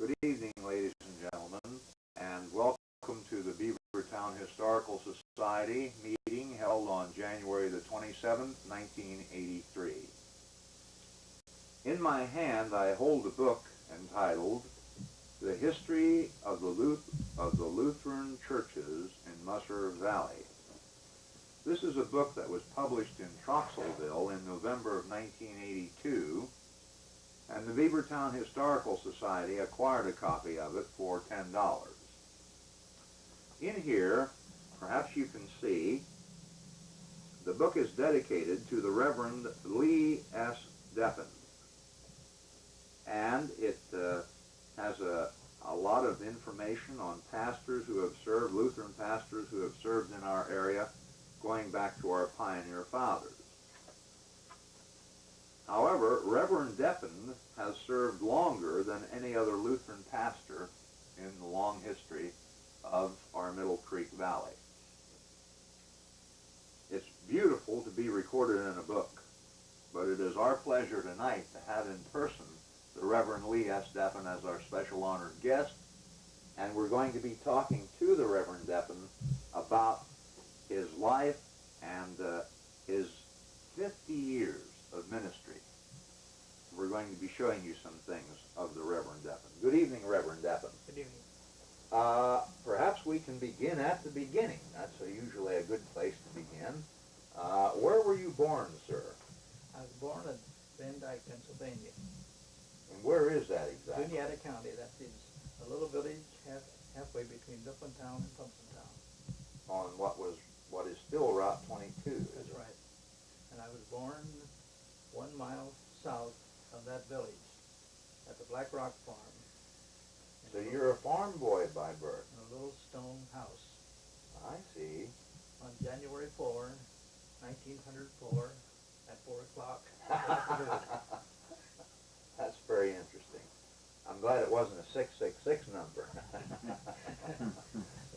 Good evening, ladies and gentlemen, and welcome to the Beavertown Historical Society meeting held on January the 27th, 1983. In my hand, I hold a book entitled The History of the Lutheran Churches in Musser Valley. This is a book that was published in Troxelville in November of 1982, and the Beavertown Historical Society acquired a copy of it for $10. In here, perhaps you can see, the book is dedicated to the Reverend Lee S. Deppen, and it has a lot of information on pastors who have served, Lutheran pastors who have served in our area, going back to our pioneer fathers. However, Reverend Deppen has served longer than any other Lutheran pastor in the long history of our Middle Creek Valley. It's beautiful to be recorded in a book, but it is our pleasure tonight to have in person the Reverend Lee S. Deppen as our special honored guest, and we're going to be talking to the Reverend Deppen about his life and his 50 years of ministry. We're going to be showing you some things of the Reverend Deppen. Good evening, Reverend Deppen. Good evening. Perhaps we can begin at the beginning. That's usually a good place to begin. Where were you born, sir? I was born in Van Dyke, Pennsylvania. And where is that exactly? Juniata County. That is a little village halfway between Deppen Town and Thompson Town. On what is still Route 22. That's right. And I was born 1 mile south of that village at the Black Rock Farm. So you're a farm boy by birth. In a little stone house. I see. On January 4, 1904, at 4 o'clock. That's very interesting. I'm glad it wasn't a 666 number.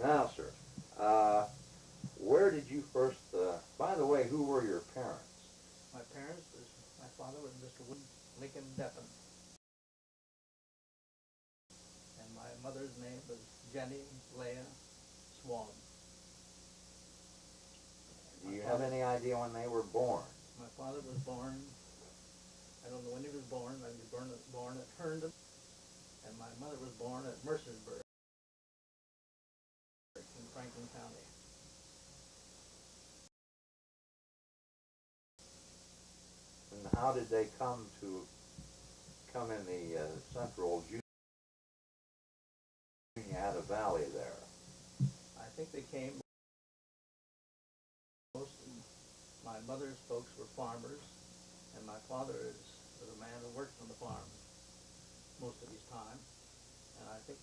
Now, sir, where did you first, by the way, who were your parents? My parents, my father was Mr. Lincoln Deppen. And my mother's name was Jenny Leah Swan. Do you have any idea when they were born? My father was born, I don't know when he was born. He was born at Herndon, and my mother was born at Mercersburg in Franklin County. And how did they come in the central Juniata Valley there? I think they came, my mother's folks were farmers, and my father was a man who worked on the farm most of his time, and I think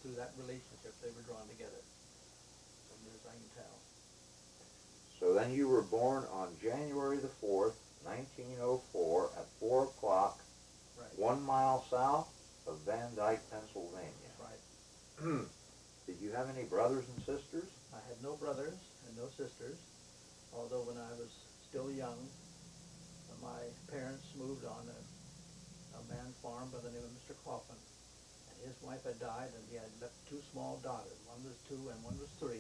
through that relationship they were drawn together, as near as I can tell. So then you were born on January the 4th, 1904 at 4 o'clock, right. 1 mile south of Van Dyke, Pennsylvania. Right. Did you have any brothers and sisters? I had no brothers and no sisters, although when I was still young, my parents moved on a man's farm by the name of Mr. Coffin, and his wife had died, and he had left 2 small daughters. One was 2 and one was 3,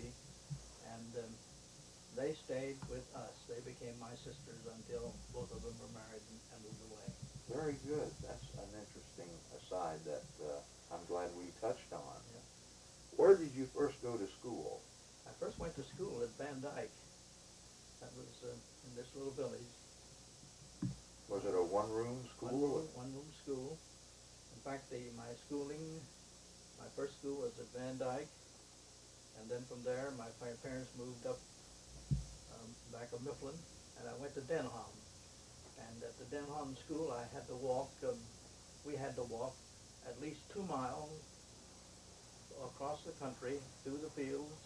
and they stayed with us. They became my sisters until both of them were married and moved away. Very good. That's an interesting aside that I'm glad we touched on. Yeah. Where did you first go to school? I first went to school at Van Dyke. That was in this little village. Was it a one-room school? One-room school. In fact, my first school was at Van Dyke, and then from there, my parents moved up back of Mifflin, and I went to Denham. And at the Denham school, we had to walk at least 2 miles across the country, through the fields,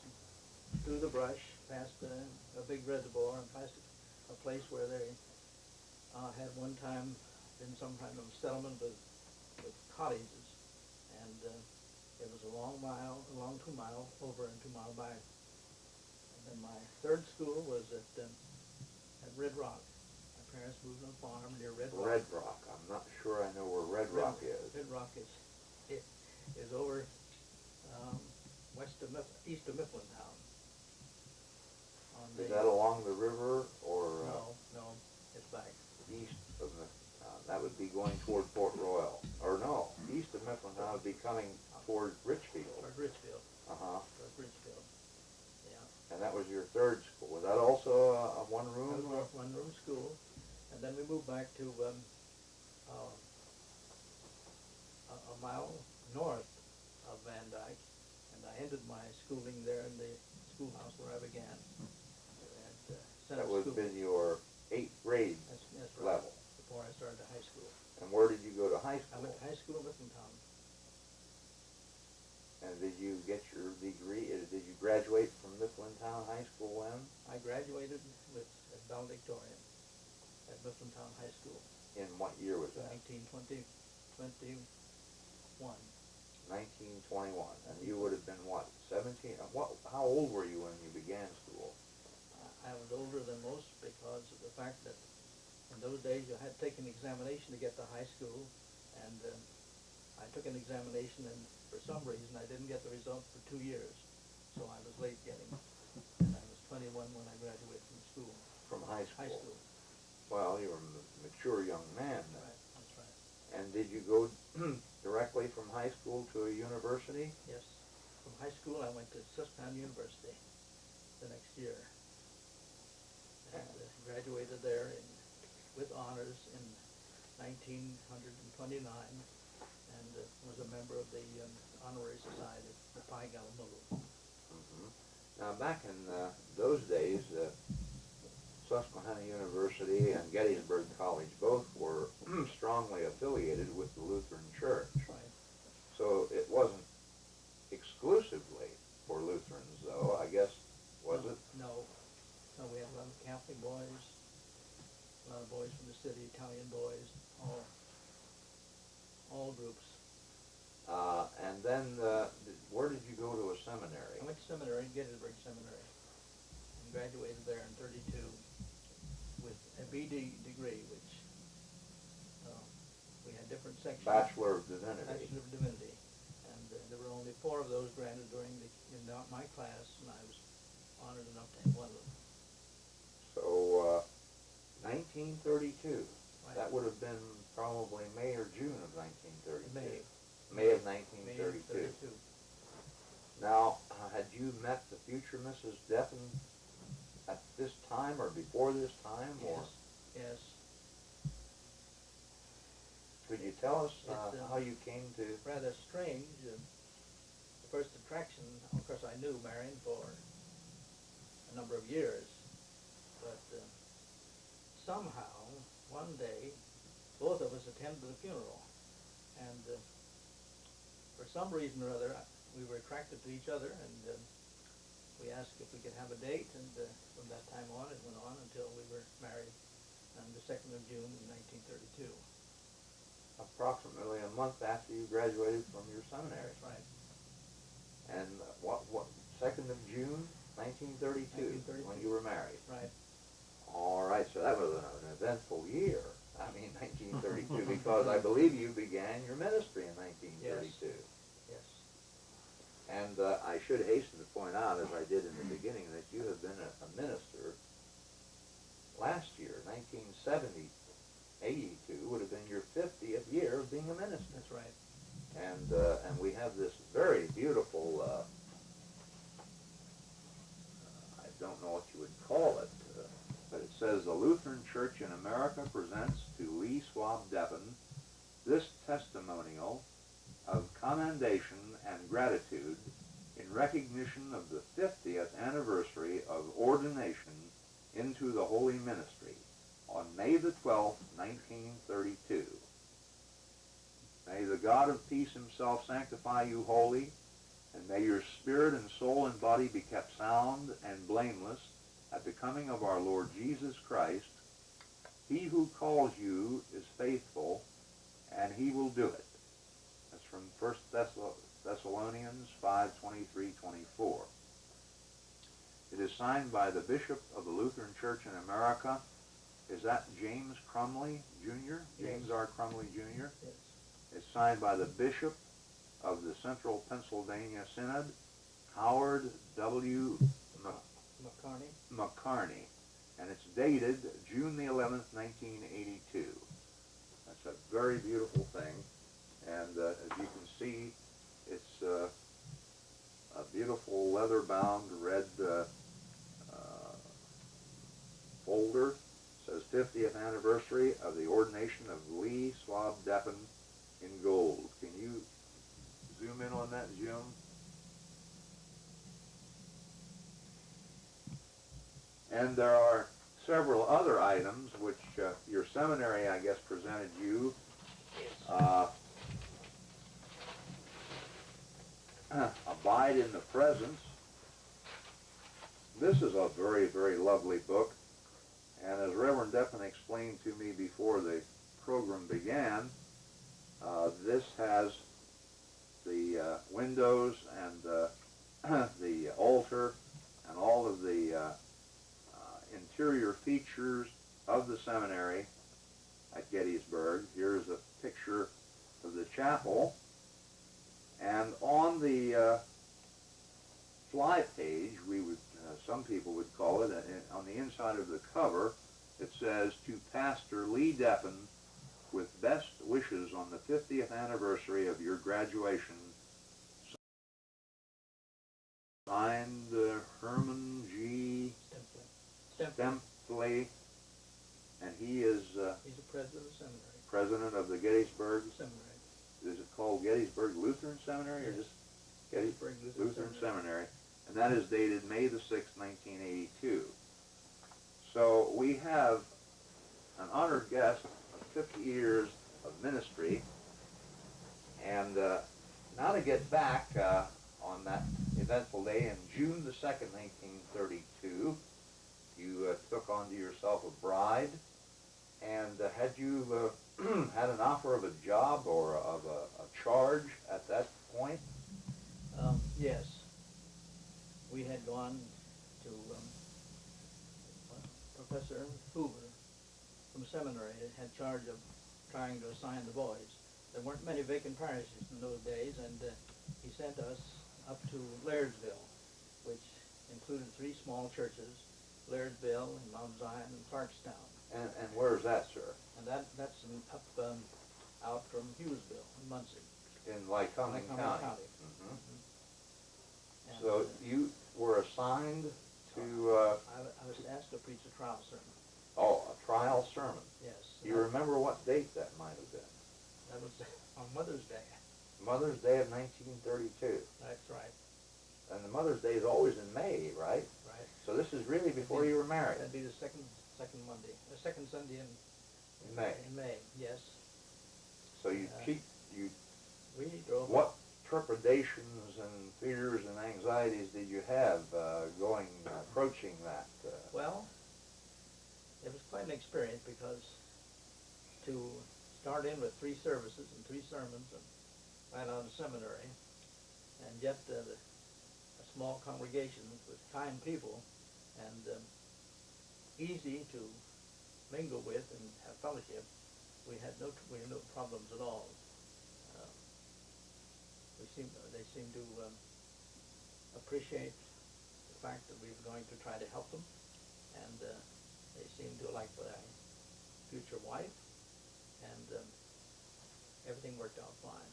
through the brush, past a big reservoir, and past a place where they had one time been some kind of settlement with cottages, and it was a long 2 mile over and 2 mile back. And then my third school was at Red Rock. My parents moved on a farm near Red Rock. Red Rock. I'm not sure I know where Red Rock is. Red Rock is is over east of Mifflintown. Is that along the river or No, it's back. east of Mifflintown? That would be going toward Port Royal. Or no, east of Mifflintown would be coming toward Richfield. Toward Richfield. Uh-huh. Toward Richfield, yeah. And that was your third school. Was that also a one-room? That was a one-room school. And then we moved back to a mile north of Van Dyke, and I ended my schooling there in the schoolhouse where I began. That would have been your 8th grade That's right, level. before I started high school. And where did you go to high I school? went to high school in Mifflintown. And did you get your degree? Did you graduate from Mifflintown High School then? I graduated with valedictorian at Mifflintown High School. In what year was that? 1921. 1921. And you would have been what? 17? How old were you when you began school? I was older than most because of the fact that in those days you had to take an examination to get to high school, and I took an examination, and for some reason I didn't get the result for 2 years, so I was late getting, and I was 21 when I graduated from school. From high school? High school. Well, you were a mature young man then. Right, that's right. And did you go directly from high school to a university? Yes. From high school I went to Susquehanna University the next year, and graduated there with honors in 1929, and was a member of the Honorary Society of Pi Gallo Mu. Mm-hmm. Now, back in those days, Susquehanna University and Gettysburg College both were strongly affiliated with the Lutheran Church. Right. So it wasn't exclusively for Lutherans, though, I guess, was it? No. No, we had a lot of Catholic boys, a lot of boys from the city, Italian boys, all groups. And then, where did you go to a seminary? I went to seminary, Gettysburg Seminary, and graduated there in 32 with a BD degree, which we had different sections. Bachelor of Divinity. Bachelor of Divinity. And there were only 4 of those granted in my class, and I was honored enough to have one of them. So, 1932. Right. That would have been probably May or June of 1932. May of 1932. May 32. Now, had you met the future Mrs. Deppen at this time or before this time? Yes. Or Yes. could you tell us how you came to? Rather strange. The first attraction, of course, I knew Marion for a number of years, but somehow, one day, both of us attended the funeral, and for some reason or other, we were attracted to each other, and we asked if we could have a date, and from that time on, it went on until we were married on the 2nd of June in 1932. Approximately a month after you graduated from your seminary. That's right. And what 2nd of June, 1932, 1932. when you were married. Right. All right, so that was an eventful year. I mean, 1932, because I believe you began your ministry in 1932. Yes. And I should hasten to point out, as I did in the beginning, that you have been a minister last year, 1970. 82 would have been your 50th year of being a minister. That's right. And we have this very beautiful, I don't know what you would call it, but it says, the Lutheran Church in America presents to Lee Deppen this testimonial of commendation and gratitude in recognition of the 50th anniversary of ordination into the holy ministry on May the 12th, 1932. May the God of peace himself sanctify you wholly, and may your spirit and soul and body be kept sound and blameless at the coming of our Lord Jesus Christ. He who calls you is faithful, and he will do it. That's from 1 Thessalonians 5:23-24. It is signed by the Bishop of the Lutheran Church in America. Is that James Crumley, Jr.? James Yes. R. Crumley, Jr.? Yes. It's signed by the Bishop of the Central Pennsylvania Synod, Howard W. McCarney, and it's dated June the 11th, 1982. That's a very beautiful thing, and as you can see, it's a beautiful leather-bound red folder. It says 50th anniversary of the ordination of Lee Deppen in gold. Can you zoom in on that, Jim? And there are several other items which your seminary, I guess, presented you. Abide in the Presence. This is a very, very lovely book. And as Reverend Deppen explained to me before the program began, this has the windows and the altar and all of the interior features of the seminary at Gettysburg. Here's a picture of the chapel. And on the fly page, we would, some people would call it, on the inside of the cover, it says, "To Pastor Lee Deppen, with best wishes on the 50th anniversary of your graduation, signed Herman G. Stempley," and he is he's the president of the seminary. President of the Gettysburg Seminary. Is it called Gettysburg Lutheran Seminary or just Gettysburg Lutheran Seminary? And that is dated May the 6th, 1982. So we have an honored guest of 50 years of ministry. And now to get back on that eventful day in June the 2nd, 1932, you took onto yourself a bride. And had you had an offer of a job or of a charge at that point? Yes. We had gone to Professor Hoover from seminary had charge of trying to assign the boys. There weren't many vacant parishes in those days, and he sent us up to Lairdsville, which included 3 small churches, Lairdsville and Mount Zion and Clarkstown. And where is that, sir? And that's up out from Hughesville in Muncie. In Lycoming County. Mm-hmm. Mm-hmm. So you were assigned to... I was asked to preach a trial sermon. Oh, a trial sermon. Yes. Do you remember what date that might have been? That was on Mother's Day. Mother's Day of 1932. That's right. And the Mother's Day is always in May, right? Right. So this is really before you were married. That'd be the second Monday, the second Sunday in May. In May, yes. So you We drove. What trepidations and fears and anxieties did you have approaching that? Well, it was quite an experience because to start in with 3 services and 3 sermons and right out of seminary, and yet a small congregation with kind people and easy to mingle with and have fellowship, we had no problems at all. They seemed to appreciate the fact that we were going to try to help them, and they seemed to like my future wife, and everything worked out fine.